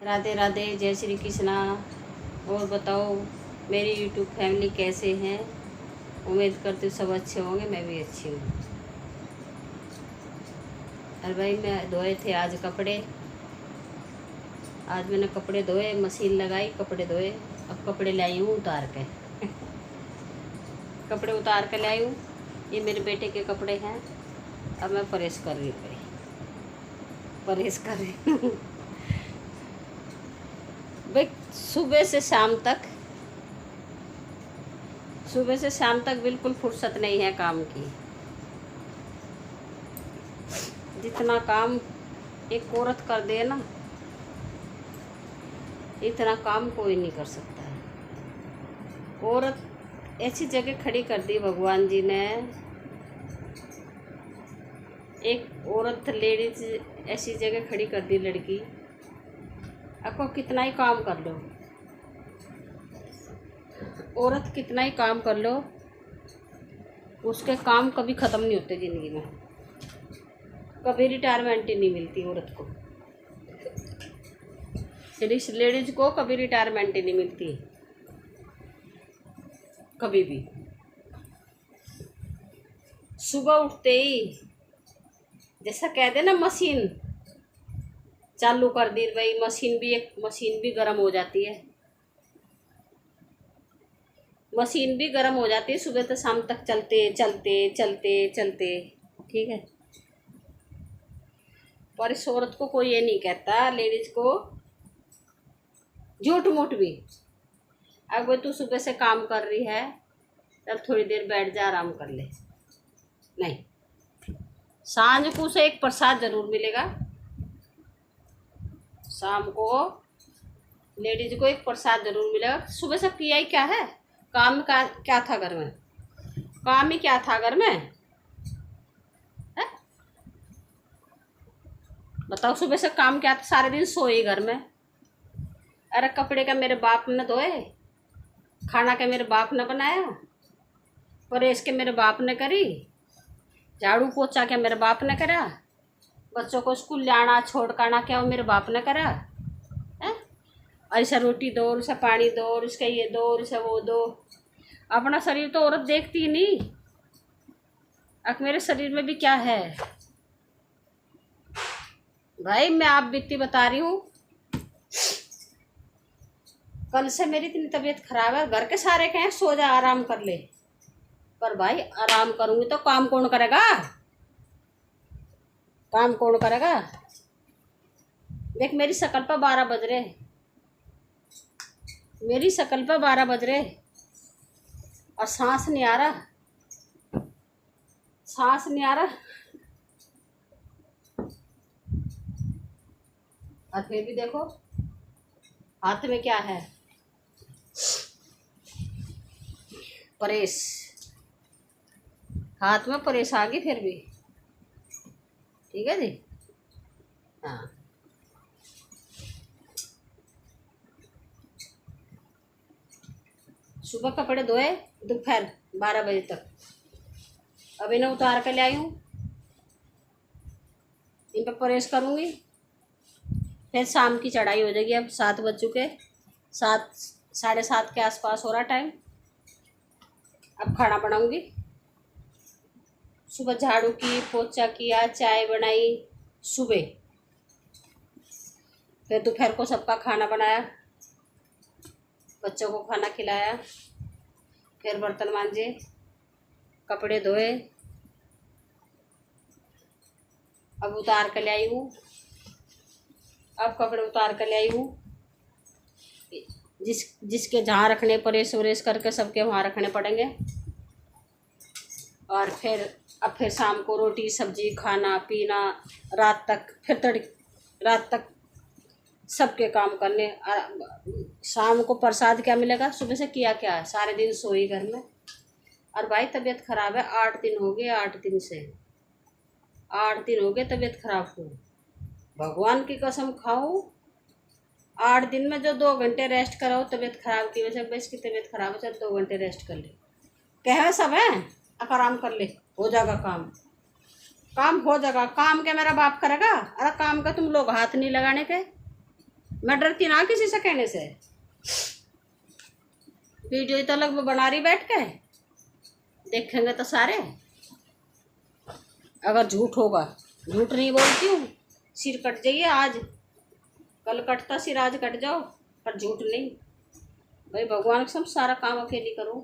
राधे राधे, जय श्री कृष्णा। और बताओ मेरी यूट्यूब फैमिली कैसे हैं। उम्मीद करती हूँ सब अच्छे होंगे, मैं भी अच्छी हूँ। अरे भाई, मैं धोए थे आज कपड़े। आज मैंने कपड़े धोए, मशीन लगाई, कपड़े धोए। अब कपड़े लाई हूँ उतार के कपड़े उतार के लाई हूँ। ये मेरे बेटे के कपड़े हैं। अब मैं प्रेस कर रही हूँ, प्रेस कर रही हूँ भाई। सुबह से शाम तक बिल्कुल फुर्सत नहीं है काम की। जितना काम एक औरत कर दे ना, इतना काम कोई नहीं कर सकता है। औरत ऐसी जगह खड़ी कर दी भगवान जी ने। एक औरत, लेडीज ऐसी जगह खड़ी कर दी, लड़की। आपको कितना ही काम कर लो, औरत कितना ही काम कर लो, उसके काम कभी ख़त्म नहीं होते ज़िंदगी में। कभी रिटायरमेंट ही नहीं मिलती औरत को। लेडीज को कभी रिटायरमेंट ही नहीं मिलती, कभी भी। सुबह उठते ही जैसा कह दे ना, मशीन चालू कर दी भाई। मशीन भी गर्म हो जाती है। मशीन भी गर्म हो जाती है सुबह से शाम तक, चलते चलते चलते चलते। ठीक है, पर इस औरत को कोई ये नहीं कहता, लेडीज को, झूठ मूठ भी। अगर तू सुबह से काम कर रही है, तब थोड़ी देर बैठ जा, आराम कर ले। नहीं, सांझ को उसे एक प्रसाद जरूर मिलेगा। शाम को लेडीज को एक प्रसाद जरूर मिलेगा। सुबह से किया ही क्या है, काम का क्या था घर में? काम ही क्या था घर में है? बताओ, सुबह से काम क्या था? सारे दिन सोए घर में। अरे कपड़े का मेरे बाप ने धोए, खाना का मेरे बाप ने बनाया, प्रेस के मेरे बाप ने करी, झाड़ू पोछा क्या मेरे बाप ने करा, बच्चों को स्कूल लाना छोड़ करना क्या वो मेरे बाप ने करा है? ऐसा रोटी दो, और उसे पानी दो, और उसका ये दो, और उसे वो दो। अपना शरीर तो औरत देखती नहीं। अब मेरे शरीर में भी क्या है भाई, मैं आप बीती बता रही हूँ। कल से मेरी इतनी तबीयत खराब है, घर के सारे कहें सो जा, आराम कर ले। पर भाई, आराम करूंगी तो काम कौन करेगा? काम कौन करेगा? देख, मेरी शकल पर 12 बज रहे, मेरी शकल पर 12 बज रहे, और सांस नहीं आ रहा, सांस नहीं आ रहा। और फिर भी देखो हाथ में क्या है, प्रेस। हाथ में प्रेस आ गई फिर भी। ठीक है जी। हाँ, सुबह कपड़े धोए दोपहर 12 बजे तक। अब इन्हें उतार कर ले आई हूँ, इन पर प्रेस करूँगी। फिर शाम की चढ़ाई हो जाएगी। अब 7 बज चुके, 7 साढ़े 7 के आसपास हो रहा टाइम। अब खाना बनाऊँगी। सुबह झाड़ू की, पोछा किया, चाय बनाई सुबह। फिर दोपहर को सबका खाना बनाया, बच्चों को खाना खिलाया, फिर बर्तन मांजे, कपड़े धोए। अब उतार कर ले आई हूँ, अब कपड़े उतार कर ले आई हूँ। जिसके जहाँ रखने, प्रेस वरेस करके सबके वहाँ रखने पड़ेंगे। और फिर शाम को रोटी सब्जी, खाना पीना, रात तक, रात तक सबके काम करने। शाम को प्रसाद क्या मिलेगा? सुबह से किया क्या है? सारे दिन सोई घर में। और भाई तबीयत खराब है, 8 दिन हो गए, 8 दिन से 8 दिन हो गए तबीयत खराब को। भगवान की कसम खाऊं, 8 दिन में जो 2 घंटे रेस्ट कराओ तबीयत खराब की वजह से, इसकी तबीयत खराब है, चल 2 घंटे रेस्ट कर ले। कहे सब है, अब आराम कर ले, हो जाएगा काम। काम हो जाएगा। काम क्या मेरा बाप करेगा? अरे काम का तुम लोग हाथ नहीं लगाने के। मैं डरती ना किसी से कहने से। वीडियो तो अलग में बना रही बैठ के, देखेंगे तो सारे। अगर झूठ होगा, झूठ नहीं बोलती हूँ, सिर कट जाइए आज, कल कटता सिर आज कट जाओ, पर झूठ नहीं। भाई भगवान कसम सारा काम अकेली करूँ,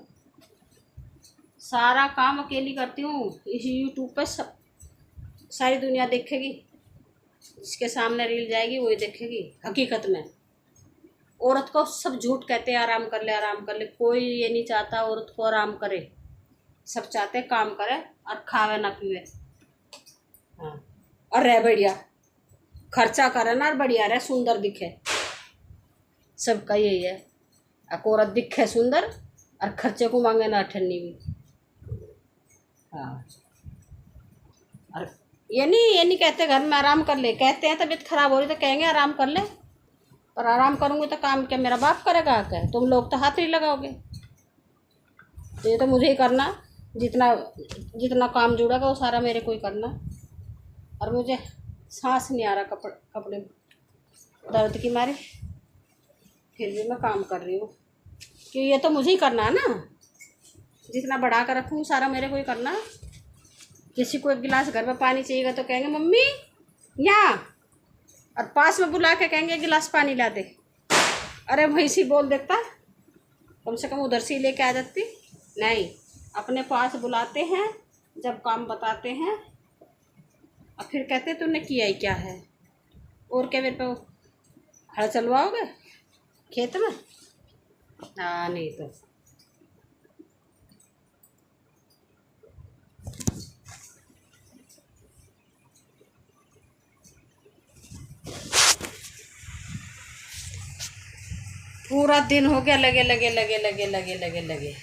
सारा काम अकेली करती हूँ। इस यूट्यूब पे सब सारी दुनिया देखेगी, जिसके सामने रील जाएगी वही देखेगी। हकीकत में औरत को सब झूठ कहते हैं, आराम कर ले आराम कर ले। कोई ये नहीं चाहता औरत को आराम करे, सब चाहते काम करे और खावे ना पीवे। हाँ, और रह बढ़िया, खर्चा करे ना और बढ़िया रहे, सुंदर दिखे। सबका यही है, एक औरत दिखे सुंदर और खर्चे को मांगे ना ठन्नी भी। हाँ, और ये नहीं कहते घर में आराम कर ले। कहते हैं तबीयत खराब हो रही तो कहेंगे आराम कर ले, पर आराम करूँगी तो काम क्या मेरा बाप करेगा आकर? तुम लोग तो हाथ नहीं लगाओगे। तो ये तो मुझे ही करना, जितना काम जुड़ेगा वो सारा मेरे को ही करना। और मुझे सांस नहीं आ रहा कपड़े दर्द की मारे, फिर भी मैं काम कर रही हूँ, क्योंकि ये तो मुझे ही करना है ना। जितना बढ़ा कर रखूँ सारा मेरे को ही करना। किसी को एक गिलास घर में पानी चाहिएगा तो कहेंगे मम्मी यहाँ, और पास में बुला के कहेंगे गिलास पानी ला दे। अरे वहीं से बोल देता, कम से कम उधर से ही लेके आ जाती। नहीं, अपने पास बुलाते हैं जब काम बताते हैं, और फिर कहते तूने किया ही क्या है। और क्या मेरे पे हल चलवाओगे खेत में? हाँ, नहीं तो पूरा दिन हो गया लगे लगे लगे लगे लगे लगे लगे।